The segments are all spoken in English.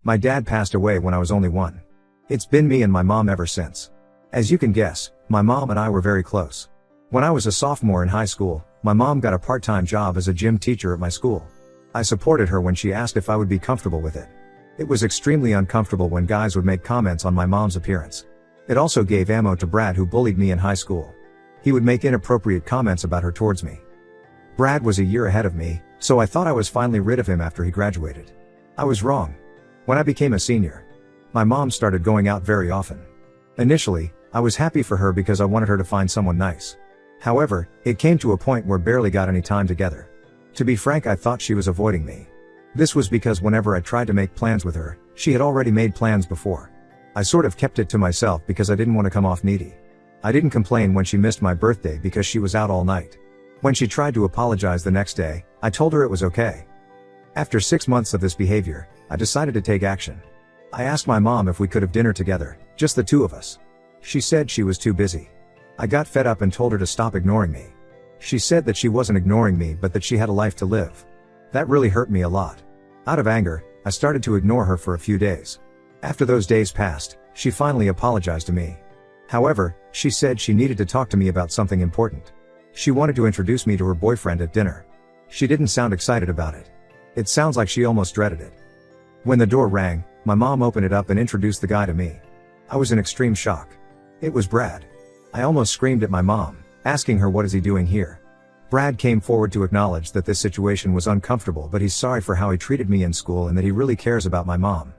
My dad passed away when I was only 1. It's been me and my mom ever since. As you can guess, my mom and I were very close. When I was a sophomore in high school, my mom got a part-time job as a gym teacher at my school. I supported her when she asked if I would be comfortable with it. It was extremely uncomfortable when guys would make comments on my mom's appearance. It also gave ammo to Brad, who bullied me in high school. He would make inappropriate comments about her towards me. Brad was a year ahead of me, so I thought I was finally rid of him after he graduated. I was wrong. When I became a senior, my mom started going out very often. Initially, I was happy for her because I wanted her to find someone nice. However, it came to a point where barely got any time together. To be frank, I thought she was avoiding me. This was because whenever I tried to make plans with her, she had already made plans before. I sort of kept it to myself because I didn't want to come off needy. I didn't complain when she missed my birthday because she was out all night. When she tried to apologize the next day, I told her it was okay. After 6 months of this behavior, I decided to take action. I asked my mom if we could have dinner together, just the two of us. She said she was too busy. I got fed up and told her to stop ignoring me. She said that she wasn't ignoring me but that she had a life to live. That really hurt me a lot. Out of anger, I started to ignore her for a few days. After those days passed, she finally apologized to me. However, she said she needed to talk to me about something important. She wanted to introduce me to her boyfriend at dinner. She didn't sound excited about it. It sounds like she almost dreaded it. When the door rang, my mom opened it up and introduced the guy to me. I was in extreme shock. It was Brad. I almost screamed at my mom, asking her what is he doing here. Brad came forward to acknowledge that this situation was uncomfortable, but he's sorry for how he treated me in school and that he really cares about my mom.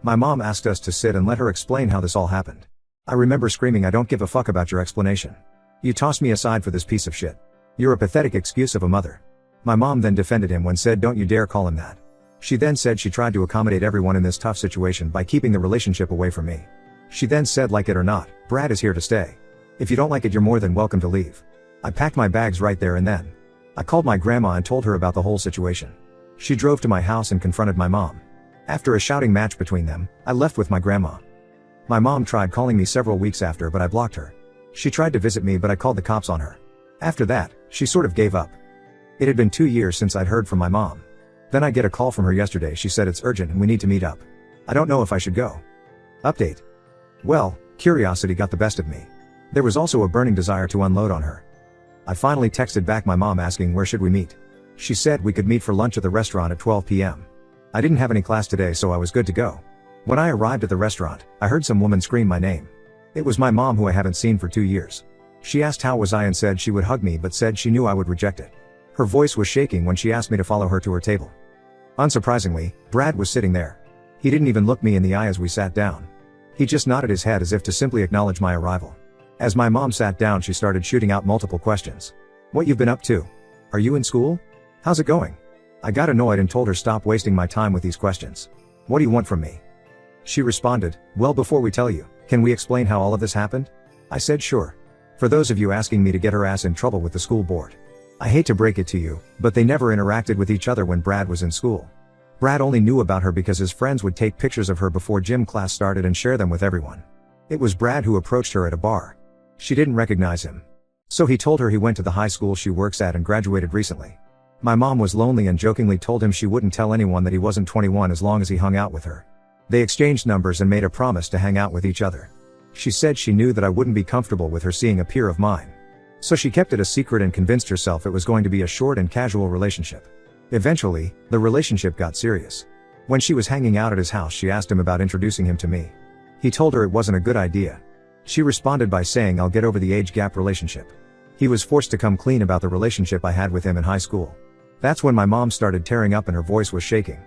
My mom asked us to sit and let her explain how this all happened. I remember screaming, "I don't give a fuck about your explanation. You tossed me aside for this piece of shit. You're a pathetic excuse of a mother." My mom then defended him when said, "Don't you dare call him that." She then said she tried to accommodate everyone in this tough situation by keeping the relationship away from me. She then said, "Like it or not, Brad is here to stay. If you don't like it, you're more than welcome to leave." I packed my bags right there and then. I called my grandma and told her about the whole situation. She drove to my house and confronted my mom. After a shouting match between them, I left with my grandma. My mom tried calling me several weeks after, but I blocked her. She tried to visit me, but I called the cops on her. After that, she sort of gave up. It had been 2 years since I'd heard from my mom. Then I get a call from her yesterday. She said it's urgent and we need to meet up. I don't know if I should go. Update. Well, curiosity got the best of me. There was also a burning desire to unload on her. I finally texted back my mom asking where should we meet. She said we could meet for lunch at the restaurant at 12 p.m. I didn't have any class today, so I was good to go. When I arrived at the restaurant, I heard some woman scream my name. It was my mom, who I haven't seen for 2 years. She asked how was I and said she would hug me, but said she knew I would reject it. Her voice was shaking when she asked me to follow her to her table. Unsurprisingly, Brad was sitting there. He didn't even look me in the eye as we sat down. He just nodded his head as if to simply acknowledge my arrival. As my mom sat down, she started shooting out multiple questions. "What you've been up to? Are you in school? How's it going?" I got annoyed and told her stop wasting my time with these questions. "What do you want from me?" She responded, "Well, before we tell you, can we explain how all of this happened?" I said sure. For those of you asking me to get her ass in trouble with the school board. I hate to break it to you, but they never interacted with each other when Brad was in school. Brad only knew about her because his friends would take pictures of her before gym class started and share them with everyone. It was Brad who approached her at a bar. She didn't recognize him. So he told her he went to the high school she works at and graduated recently. My mom was lonely and jokingly told him she wouldn't tell anyone that he wasn't 21 as long as he hung out with her. They exchanged numbers and made a promise to hang out with each other. She said she knew that I wouldn't be comfortable with her seeing a peer of mine. So she kept it a secret and convinced herself it was going to be a short and casual relationship. Eventually, the relationship got serious. When she was hanging out at his house, she asked him about introducing him to me. He told her it wasn't a good idea. She responded by saying, "I'll get over the age gap relationship." He was forced to come clean about the relationship I had with him in high school. That's when my mom started tearing up and her voice was shaking.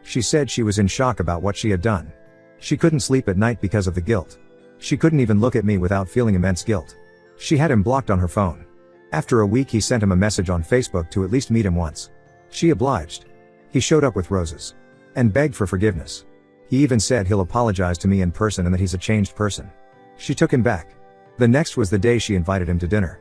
She said she was in shock about what she had done. She couldn't sleep at night because of the guilt. She couldn't even look at me without feeling immense guilt. She had him blocked on her phone. After a week, he sent him a message on Facebook to at least meet him once. She obliged. He showed up with roses and begged for forgiveness. He even said he'll apologize to me in person and that he's a changed person. She took him back. The next was the day she invited him to dinner.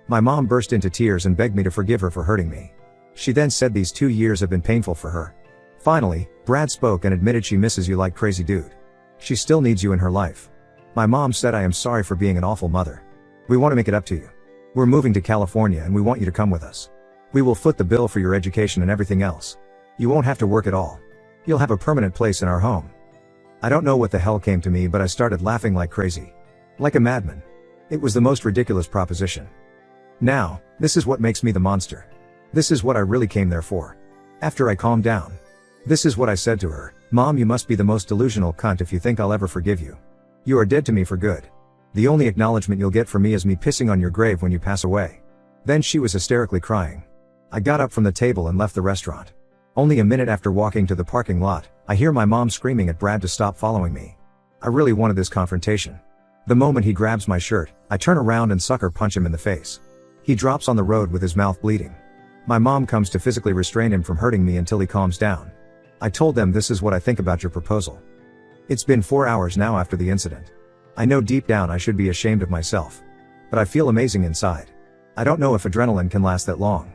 My mom burst into tears and begged me to forgive her for hurting me. She then said these 2 years have been painful for her. Finally, Brad spoke and admitted she misses you like crazy, dude. She still needs you in her life. My mom said, "I am sorry for being an awful mother. We want to make it up to you. We're moving to California and we want you to come with us. We will foot the bill for your education and everything else. You won't have to work at all. You'll have a permanent place in our home." I don't know what the hell came to me, but I started laughing like crazy. Like a madman. It was the most ridiculous proposition. Now, this is what makes me the monster. This is what I really came there for. After I calmed down, this is what I said to her: "Mom, you must be the most delusional cunt if you think I'll ever forgive you. You are dead to me for good. The only acknowledgement you'll get from me is me pissing on your grave when you pass away." Then she was hysterically crying. I got up from the table and left the restaurant. Only a minute after walking to the parking lot, I hear my mom screaming at Brad to stop following me. I really wanted this confrontation. The moment he grabs my shirt, I turn around and sucker punch him in the face. He drops on the road with his mouth bleeding. My mom comes to physically restrain him from hurting me until he calms down. I told them, "This is what I think about your proposal." It's been 4 hours now after the incident. I know deep down I should be ashamed of myself. But I feel amazing inside. I don't know if adrenaline can last that long.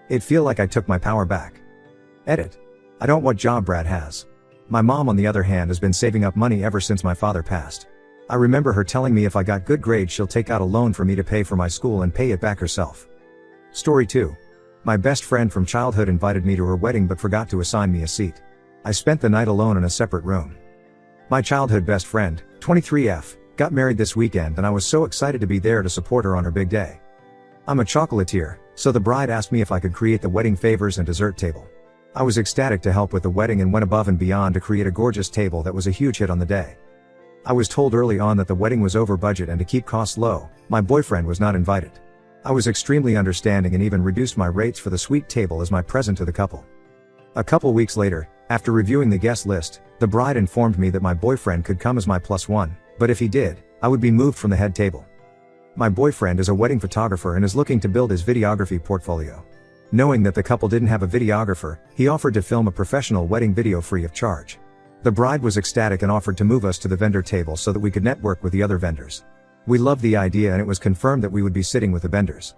It feel like I took my power back. Edit. I don't what job Brad has. My mom, on the other hand, has been saving up money ever since my father passed. I remember her telling me if I got good grades she'll take out a loan for me to pay for my school and pay it back herself. Story 2. My best friend from childhood invited me to her wedding but forgot to assign me a seat. I spent the night alone in a separate room. My childhood best friend, 23F, got married this weekend and I was so excited to be there to support her on her big day. I'm a chocolatier, so the bride asked me if I could create the wedding favors and dessert table. I was ecstatic to help with the wedding and went above and beyond to create a gorgeous table that was a huge hit on the day. I was told early on that the wedding was over budget and to keep costs low, my boyfriend was not invited. I was extremely understanding and even reduced my rates for the suite table as my present to the couple. A couple weeks later, after reviewing the guest list, the bride informed me that my boyfriend could come as my +1, but if he did, I would be moved from the head table. My boyfriend is a wedding photographer and is looking to build his videography portfolio. Knowing that the couple didn't have a videographer, he offered to film a professional wedding video free of charge. The bride was ecstatic and offered to move us to the vendor table so that we could network with the other vendors. We loved the idea and it was confirmed that we would be sitting with the vendors.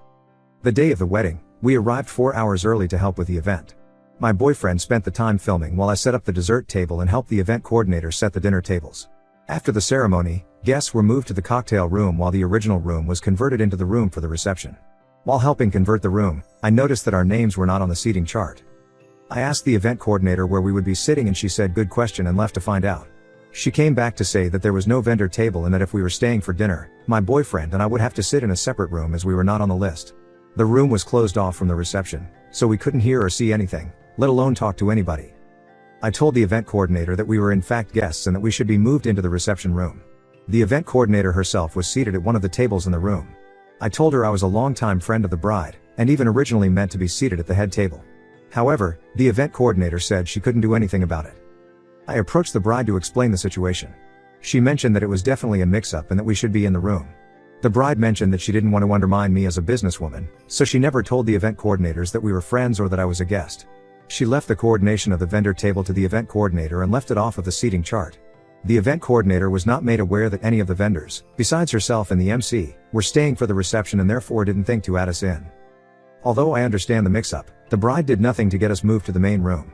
The day of the wedding, we arrived 4 hours early to help with the event. My boyfriend spent the time filming while I set up the dessert table and helped the event coordinator set the dinner tables. After the ceremony, guests were moved to the cocktail room while the original room was converted into the room for the reception. While helping convert the room, I noticed that our names were not on the seating chart. I asked the event coordinator where we would be sitting and she said good question and left to find out. She came back to say that there was no vendor table and that if we were staying for dinner, my boyfriend and I would have to sit in a separate room as we were not on the list. The room was closed off from the reception, so we couldn't hear or see anything, let alone talk to anybody. I told the event coordinator that we were in fact guests and that we should be moved into the reception room. The event coordinator herself was seated at one of the tables in the room. I told her I was a longtime friend of the bride, and even originally meant to be seated at the head table. However, the event coordinator said she couldn't do anything about it. I approached the bride to explain the situation. She mentioned that it was definitely a mix-up and that we should be in the room. The bride mentioned that she didn't want to undermine me as a businesswoman, so she never told the event coordinators that we were friends or that I was a guest. She left the coordination of the vendor table to the event coordinator and left it off of the seating chart. The event coordinator was not made aware that any of the vendors, besides herself and the MC, were staying for the reception and therefore didn't think to add us in. Although I understand the mix-up, the bride did nothing to get us moved to the main room.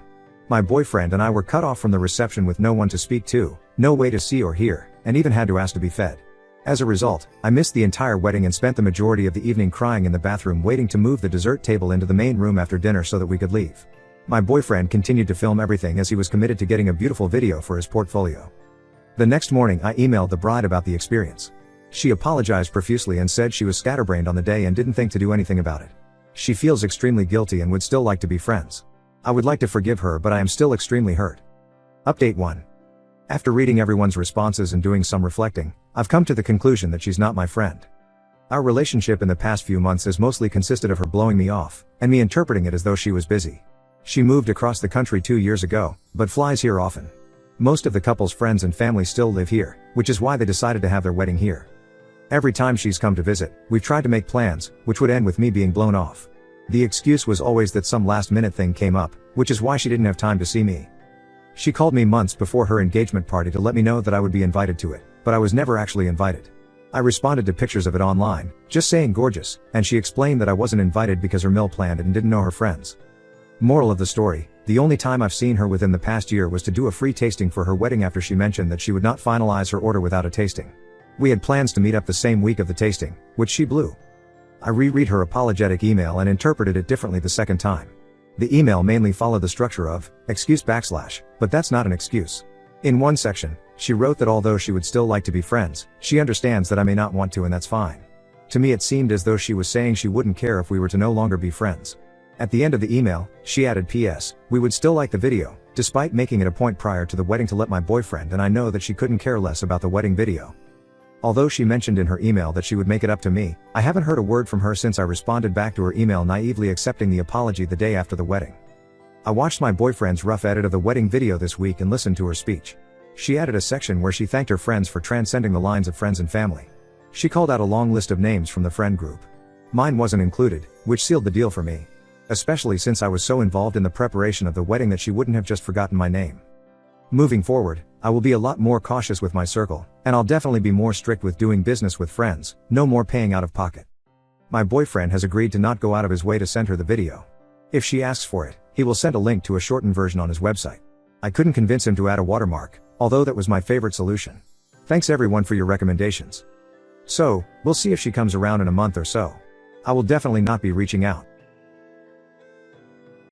My boyfriend and I were cut off from the reception with no one to speak to, no way to see or hear, and even had to ask to be fed. As a result, I missed the entire wedding and spent the majority of the evening crying in the bathroom waiting to move the dessert table into the main room after dinner so that we could leave. My boyfriend continued to film everything as he was committed to getting a beautiful video for his portfolio. The next morning I emailed the bride about the experience. She apologized profusely and said she was scatterbrained on the day and didn't think to do anything about it. She feels extremely guilty and would still like to be friends. I would like to forgive her, but I am still extremely hurt. Update 1. After reading everyone's responses and doing some reflecting, I've come to the conclusion that she's not my friend. Our relationship in the past few months has mostly consisted of her blowing me off, and me interpreting it as though she was busy. She moved across the country 2 years ago, but flies here often. Most of the couple's friends and family still live here, which is why they decided to have their wedding here. Every time she's come to visit, we've tried to make plans, which would end with me being blown off. The excuse was always that some last-minute thing came up, which is why she didn't have time to see me. She called me months before her engagement party to let me know that I would be invited to it, but I was never actually invited. I responded to pictures of it online, just saying gorgeous, and she explained that I wasn't invited because her mill planned it and didn't know her friends. Moral of the story, the only time I've seen her within the past year was to do a free tasting for her wedding after she mentioned that she would not finalize her order without a tasting. We had plans to meet up the same week of the tasting, which she blew. I reread her apologetic email and interpreted it differently the second time. The email mainly followed the structure of, excuse /, but that's not an excuse. In one section, She wrote that although she would still like to be friends, she understands that I may not want to, and that's fine. To me it seemed as though she was saying she wouldn't care if we were to no longer be friends. At the end of the email, she added, "P.S. We would still like the video," despite making it a point prior to the wedding to let my boyfriend and I know that she couldn't care less about the wedding video. Although she mentioned in her email that she would make it up to me, I haven't heard a word from her since I responded back to her email naively accepting the apology the day after the wedding. I watched my boyfriend's rough edit of the wedding video this week and listened to her speech. She added a section where she thanked her friends for transcending the lines of friends and family. She called out a long list of names from the friend group. Mine wasn't included, which sealed the deal for me. Especially since I was so involved in the preparation of the wedding that she wouldn't have just forgotten my name. Moving forward, I will be a lot more cautious with my circle, and I'll definitely be more strict with doing business with friends, no more paying out of pocket. My boyfriend has agreed to not go out of his way to send her the video. If she asks for it, he will send a link to a shortened version on his website. I couldn't convince him to add a watermark, although that was my favorite solution. Thanks everyone for your recommendations. So, we'll see if she comes around in a month or so. I will definitely not be reaching out.